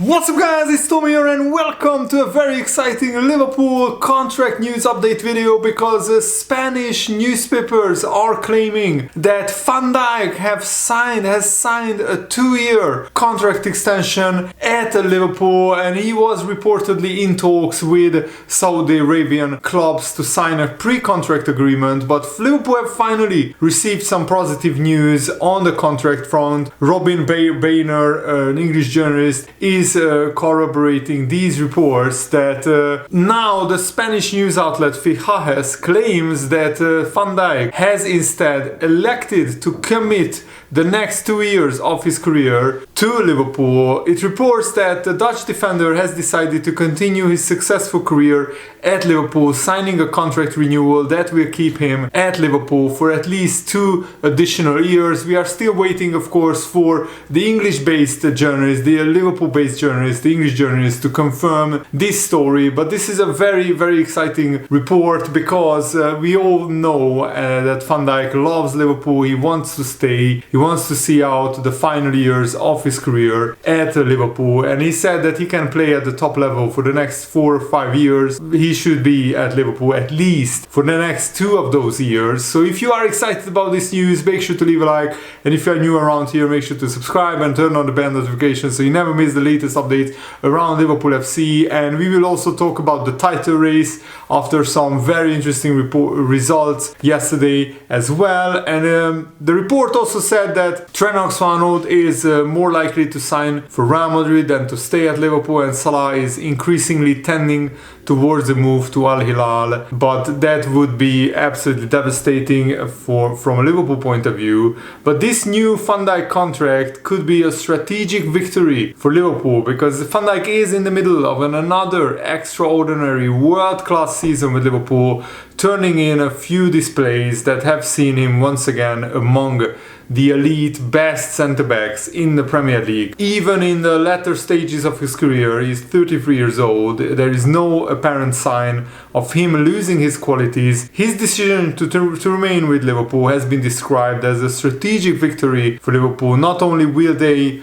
What's up guys, it's Tommy here and welcome to a very exciting Liverpool contract news update video because Spanish newspapers are claiming that Van Dijk has signed a 2-year contract extension at Liverpool, and he was reportedly in talks with Saudi Arabian clubs to sign a pre-contract agreement, but Liverpool have finally received some positive news on the contract front. Robin Bainer, an English journalist, is corroborating these reports that now the Spanish news outlet Fichajes claims that Van Dijk has instead elected to commit the next 2 years of his career to Liverpool. It reports that the Dutch defender has decided to continue his successful career at Liverpool, signing a contract renewal that will keep him at Liverpool for at least 2 additional years. We are still waiting, of course, for the English-based journalist, the Liverpool-based journalist, the English journalist, to confirm this story. But this is a very, very exciting report because we all know that Van Dijk loves Liverpool. He wants to stay. He wants to see out the final years of his career at Liverpool, and he said that he can play at the top level for the next 4 or 5 years. He should be at Liverpool at least for the next 2 of those years. So if you are excited about this news, make sure to leave a like, and if you are new around here, make sure to subscribe and turn on the bell notification so you never miss the latest updates around Liverpool FC. And we will also talk about the title race after some very interesting results yesterday as well. And the report also said that Trent Alexander-Arnold is more likely to sign for Real Madrid than to stay at Liverpool, and Salah is increasingly tending towards a move to Al Hilal, but that would be absolutely devastating from a Liverpool point of view. But this new Van Dijk contract could be a strategic victory for Liverpool because Van Dijk is in the middle of another extraordinary world-class season with Liverpool, turning in a few displays that have seen him once again among the elite best centre-backs in the Premier League. Even in the latter stages of his career, he's 33 years old, there is no apparent sign of him losing his qualities. His decision to remain with Liverpool has been described as a strategic victory for Liverpool. Not only will they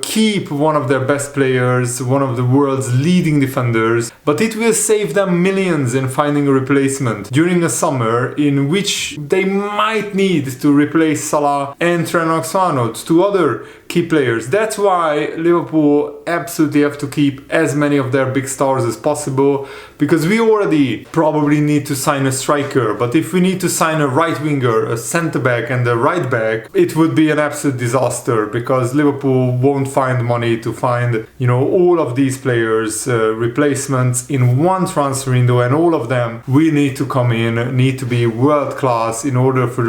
keep one of their best players, one of the world's leading defenders, but it will save them millions in finding a replacement during a summer in which they might need to replace Salah and Trent Alexander-Arnold, 2 other key players. That's why Liverpool absolutely have to keep as many of their big stars as possible, because we already probably need to sign a striker, but if we need to sign a right winger, a centre back and a right back, it would be an absolute disaster because Liverpool won't find money to find, all of these players replacements in one transfer window, and all of them will need to come in, need to be world class in order for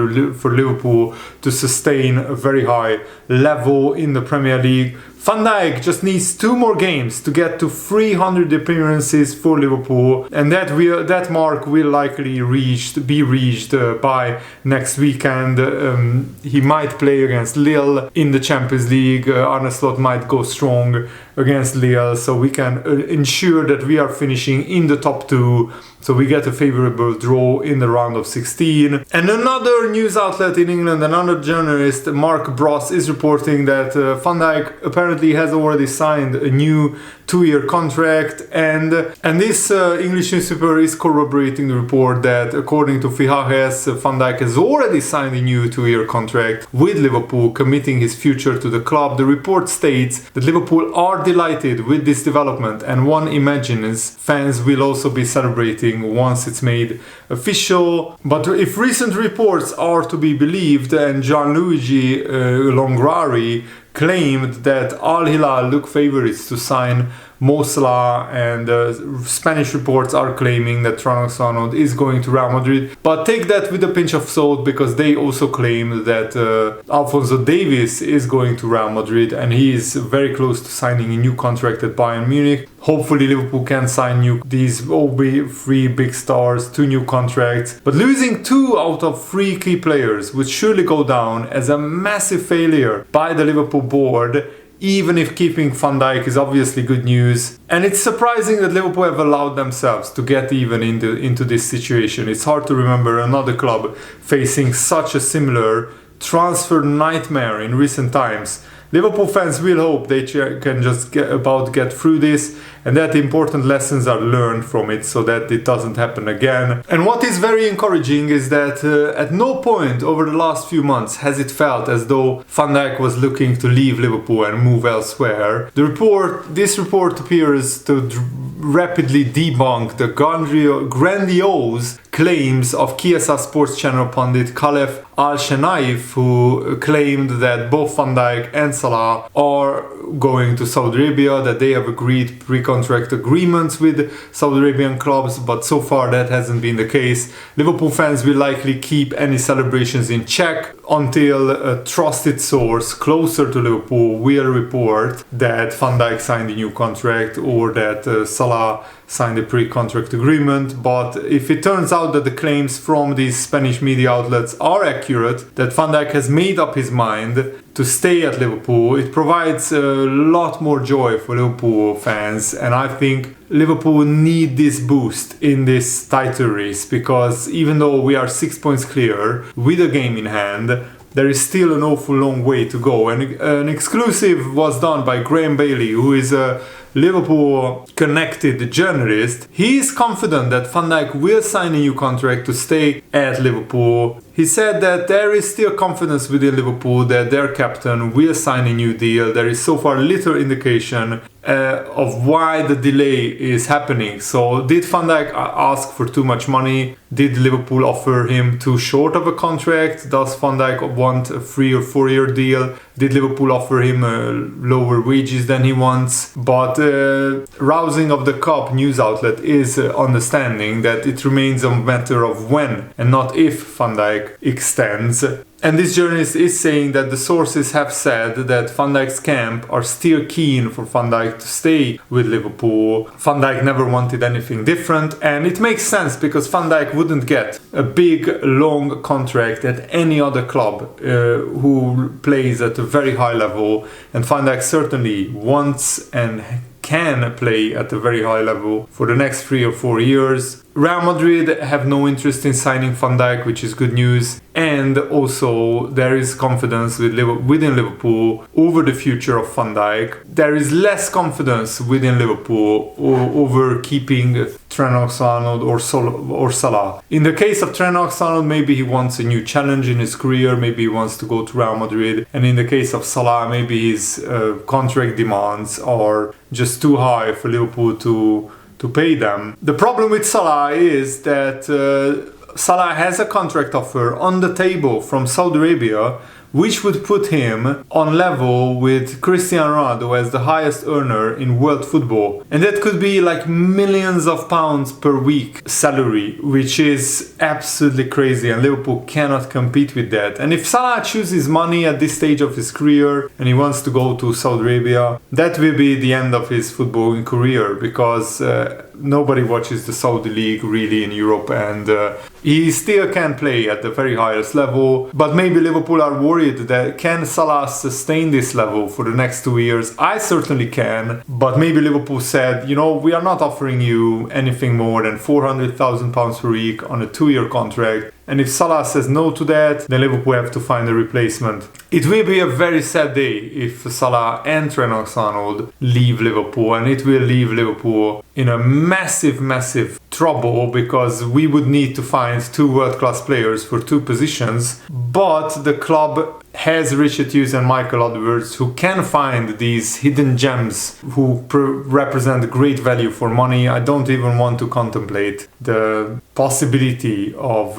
Liverpool to sustain a very high level in the Premier League. Van Dijk just needs 2 more games to get to 300 appearances for Liverpool, and that mark will likely be reached by next weekend. He might play against Lille in the Champions League. Arne might go strong against Lille, so we can ensure that we are finishing in the top 2, so we get a favorable draw in the round of 16. And another news outlet in England, another journalist, Mark Bross, is reporting that Van Dijk apparently has already signed a new 2-year contract, and this English newspaper is corroborating the report that according to Fichajes, Van Dijk has already signed a new 2-year contract with Liverpool, committing his future to the club. The report states that Liverpool are delighted with this development, and one imagines fans will also be celebrating once it's made official. But if recent reports are to be believed, and Gianluigi Longrari claimed that Al Hilal look favourites to sign Mo Salah, and Spanish reports are claiming that Trent Alexander-Arnold is going to Real Madrid. But take that with a pinch of salt, because they also claim that Alphonso Davies is going to Real Madrid, and he is very close to signing a new contract at Bayern Munich. Hopefully Liverpool can sign these all 3 big stars, 2 new contracts. But losing 2 out of 3 key players would surely go down as a massive failure by the Liverpool board, even if keeping Van Dijk is obviously good news. And it's surprising that Liverpool have allowed themselves to get even into this situation. It's hard to remember another club facing such a similar transfer nightmare in recent times. Liverpool fans will hope they can just get through this, and that important lessons are learned from it so that it doesn't happen again. And what is very encouraging is that at no point over the last few months has it felt as though Van Dijk was looking to leave Liverpool and move elsewhere. This report appears to rapidly debunk the grandiose claims of Kiesa Sports Channel pundit Khalef Al-Shenaif, who claimed that both Van Dijk and Salah are going to Saudi Arabia, that they have agreed pre-contract agreements with Saudi Arabian clubs, but so far that hasn't been the case. Liverpool fans will likely keep any celebrations in check until a trusted source closer to Liverpool will report that Van Dijk signed a new contract or that Salah signed a pre-contract agreement. But if it turns out that the claims from these Spanish media outlets are accurate, that Van Dijk has made up his mind to stay at Liverpool, it provides a lot more joy for Liverpool fans, and I think Liverpool need this boost in this title race, because even though we are 6 points clear with a game in hand, there is still an awful long way to go. And an exclusive was done by Graham Bailey, who is a Liverpool connected journalist. He is confident that Van Dijk will sign a new contract to stay at Liverpool. He said that there is still confidence within Liverpool that their captain will sign a new deal. There is so far little indication of why the delay is happening. So did Van Dijk ask for too much money? Did Liverpool offer him too short of a contract? Does Van Dijk want a 3 or 4 year deal? Did Liverpool offer him lower wages than he wants? But Rousing of the Cup news outlet is understanding that it remains a matter of when and not if Van Dijk extends. And this journalist is saying that the sources have said that Van Dijk's camp are still keen for Van Dijk to stay with Liverpool. Van Dijk never wanted anything different, and it makes sense because Van Dijk wouldn't get a big, long contract at any other club who plays at a very high level, and Van Dijk certainly wants and can play at a very high level for the next 3 or 4 years. Real Madrid have no interest in signing Van Dijk, which is good news. And also there is confidence within Liverpool over the future of Van Dijk. There is less confidence within Liverpool over keeping Trent Alexander-Arnold or Salah. In the case of Trent Alexander-Arnold, maybe he wants a new challenge in his career, maybe he wants to go to Real Madrid. And in the case of Salah, maybe his contract demands are just too high for Liverpool to pay them. The problem with Salah is that Salah has a contract offer on the table from Saudi Arabia, which would put him on level with Cristiano Ronaldo as the highest earner in world football. And that could be like millions of pounds per week salary, which is absolutely crazy, and Liverpool cannot compete with that. And if Salah chooses money at this stage of his career and he wants to go to Saudi Arabia, that will be the end of his footballing career, because nobody watches the Saudi League really in Europe, and he still can play at the very highest level. But maybe Liverpool are worried that can Salah sustain this level for the next 2 years? I certainly can, but maybe Liverpool said, you know, we are not offering you anything more than £400,000 per week on a 2-year contract. And if Salah says no to that, then Liverpool have to find a replacement. It will be a very sad day if Salah and Trent Alexander-Arnold leave Liverpool, and it will leave Liverpool in a massive trouble, because we would need to find 2 world-class players for 2 positions. But the club has Richard Hughes and Michael Edwards, who can find these hidden gems who represent great value for money. I don't even want to contemplate the possibility of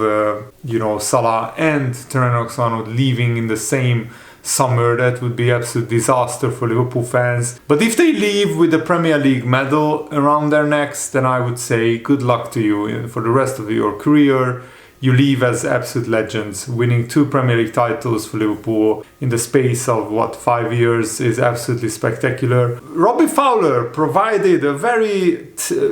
Salah and Trent Alexander-Arnold leaving in the same summer. That would be absolute disaster for Liverpool fans. But if they leave with the Premier League medal around their necks, then I would say good luck to you for the rest of your career. You leave as absolute legends. Winning 2 Premier League titles for Liverpool in the space of 5 years is absolutely spectacular. Robbie Fowler provided a very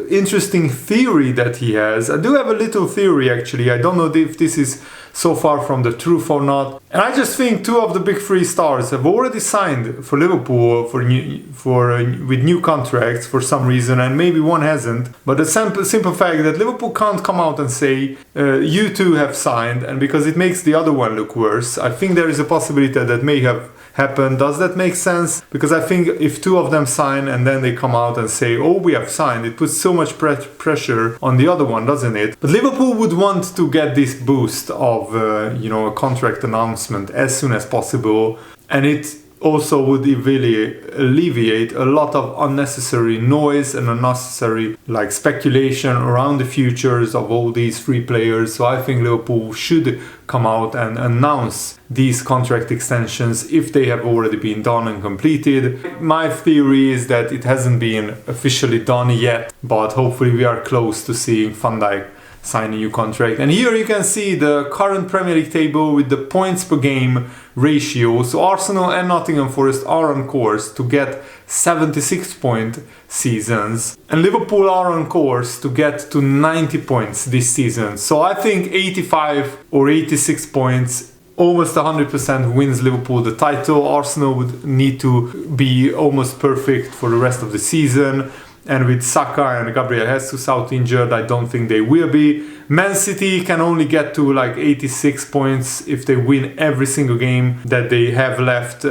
interesting theory that he has. I do have a little theory actually. I don't know if this is so far from the truth or not. And I just think 2 of the big 3 stars have already signed for Liverpool with new contracts for some reason, and maybe one hasn't. But the simple fact that Liverpool can't come out and say, you 2 have signed, and because it makes the other one look worse, I think there is a possibility that may have happen. Does that make sense? Because I think if two of them sign and then they come out and say, oh, we have signed, it puts so much pressure on the other one, doesn't it? But Liverpool would want to get this boost of, a contract announcement as soon as possible. And it also would really alleviate a lot of unnecessary noise and unnecessary speculation around the futures of all these three players. So I think Liverpool should come out and announce these contract extensions if they have already been done and completed. My theory is that it hasn't been officially done yet, but hopefully we are close to seeing Van Dijk sign a new contract. And here you can see the current Premier League table with the points per game ratio. So Arsenal and Nottingham Forest are on course to get 76-point seasons, and Liverpool are on course to get to 90 points this season. So I think 85 or 86 points, almost 100% wins Liverpool the title. Arsenal would need to be almost perfect for the rest of the season. And with Saka and Gabriel Jesus out injured, I don't think they will be. Man City can only get to 86 points if they win every single game that they have left.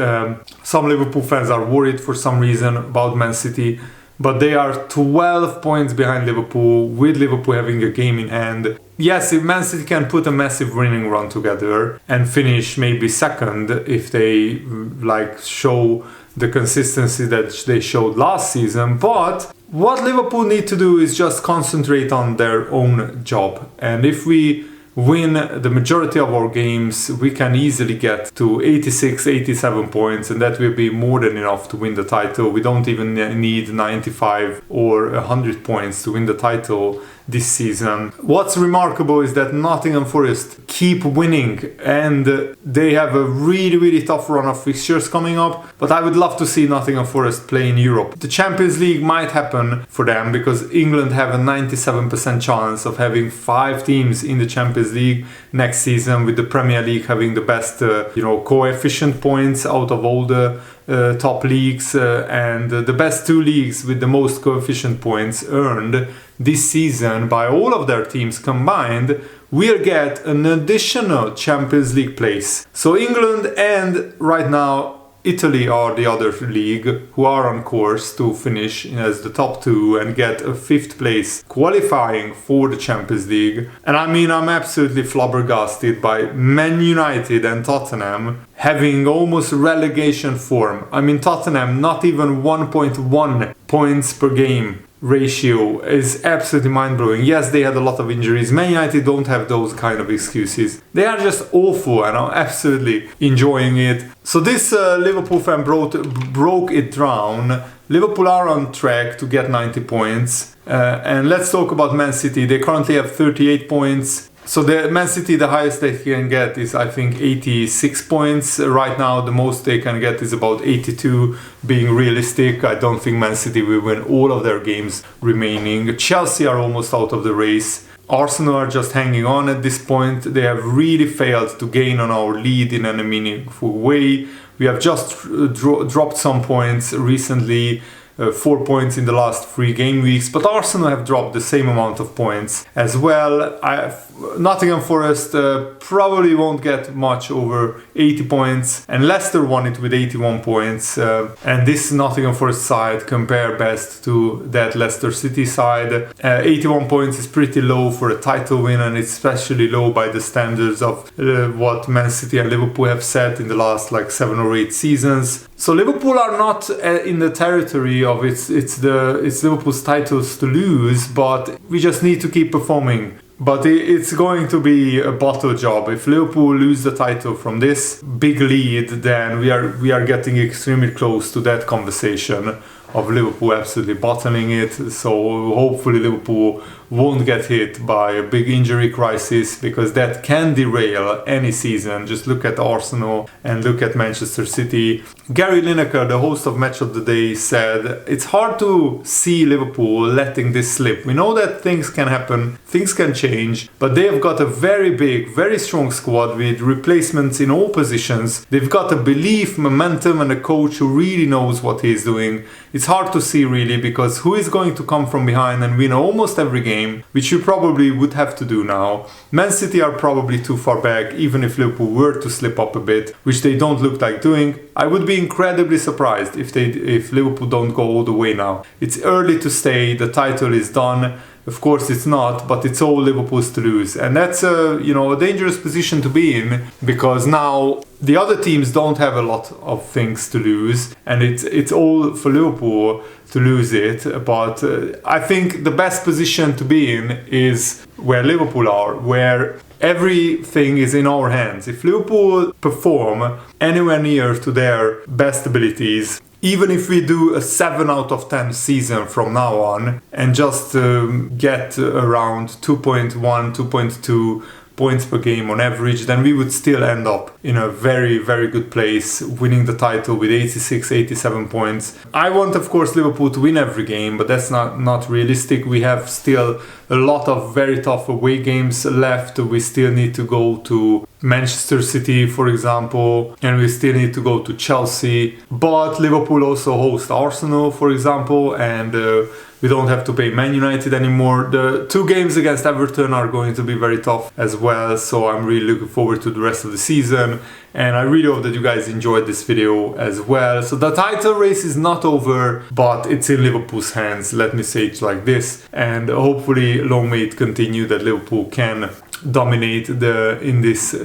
Some Liverpool fans are worried for some reason about Man City, but they are 12 points behind Liverpool, with Liverpool having a game in hand. Yes, if Man City can put a massive winning run together and finish maybe second if they show the consistency that they showed last season, but what Liverpool need to do is just concentrate on their own job. And if we win the majority of our games, we can easily get to 86, 87 points, and that will be more than enough to win the title. We don't even need 95 or 100 points to win the title this season. What's remarkable is that Nottingham Forest keep winning, and they have a really, really tough run of fixtures coming up, but I would love to see Nottingham Forest play in Europe. The Champions League might happen for them because England have a 97% chance of having 5 teams in the Champions League next season, with the Premier League having the best coefficient points out of all the top leagues, and the best 2 leagues with the most coefficient points earned this season by all of their teams combined will get an additional Champions League place. So England and right now Italy are the other league who are on course to finish as the top 2 and get a 5th place, qualifying for the Champions League. And I'm absolutely flabbergasted by Man United and Tottenham having almost relegation form. Tottenham not even 1.1 points per game ratio is absolutely mind-blowing. Yes, they had a lot of injuries. Man United don't have those kind of excuses. They are just awful, and I'm absolutely enjoying it. So this Liverpool fan broke it down. Liverpool are on track to get 90 points. And let's talk about Man City. They currently have 38 points. So the Man City, the highest they can get is, I think, 86 points. Right now, the most they can get is about 82. Being realistic, I don't think Man City will win all of their games remaining. Chelsea are almost out of the race. Arsenal are just hanging on at this point. They have really failed to gain on our lead in a meaningful way. We have just dropped some points recently. 4 points in the last 3 game weeks, but Arsenal have dropped the same amount of points as well. Nottingham Forest probably won't get much over 80 points, and Leicester won it with 81 points. And this Nottingham Forest side compare best to that Leicester City side. 81 points is pretty low for a title win, and it's especially low by the standards of what Man City and Liverpool have set in the last 7 or 8 seasons. So Liverpool are not in the territory of it's Liverpool's titles to lose, but we just need to keep performing. But it's going to be a bottle job. If Liverpool lose the title from this big lead, then we are getting extremely close to that conversation of Liverpool absolutely bottling it. So hopefully Liverpool won't get hit by a big injury crisis, because that can derail any season. Just look at Arsenal and look at Manchester City. Gary Lineker, the host of Match of the Day, said it's hard to see Liverpool letting this slip. We know that things can happen, things can change, but they have got a very big, very strong squad with replacements in all positions. They've got a belief, momentum, and a coach who really knows what he's doing. It's hard to see really, because who is going to come from behind and win almost every game? game, which you probably would have to do now. Man City are probably too far back, even if Liverpool were to slip up a bit, which they don't look like doing. I would be incredibly surprised if Liverpool don't go all the way now. It's early to say the title is done. Of course it's not, but it's all Liverpool's to lose. And that's a dangerous position to be in, because now the other teams don't have a lot of things to lose, and it's all for Liverpool to lose it. But I think the best position to be in is where Liverpool are, where everything is in our hands. If Liverpool perform anywhere near to their best abilities, even if we do a 7 out of 10 season from now on and just get around 2.1, 2.2 points per game on average, then we would still end up in a very, very good place, winning the title with 86, 87 points. I want, of course, Liverpool to win every game, but that's not realistic. We have still a lot of very tough away games left. We still need to go to Manchester City, for example, and we still need to go to Chelsea. But Liverpool also hosts Arsenal, for example, and we don't have to play Man United anymore. The 2 games against Everton are going to be very tough as well, so I'm really looking forward to the rest of the season. And I really hope that you guys enjoyed this video as well. So the title race is not over, but it's in Liverpool's hands, let me say it like this. And hopefully long may it continue, that Liverpool can dominate in this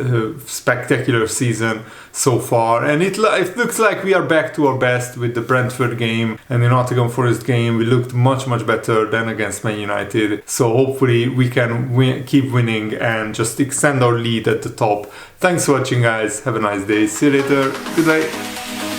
spectacular season so far. And it looks like we are back to our best with the Brentford game and the Nottingham Forest game. We looked much better than against Man United, so hopefully we can keep winning and just extend our lead at the top. Thanks for watching, guys. Have a nice day. See you later. Goodbye.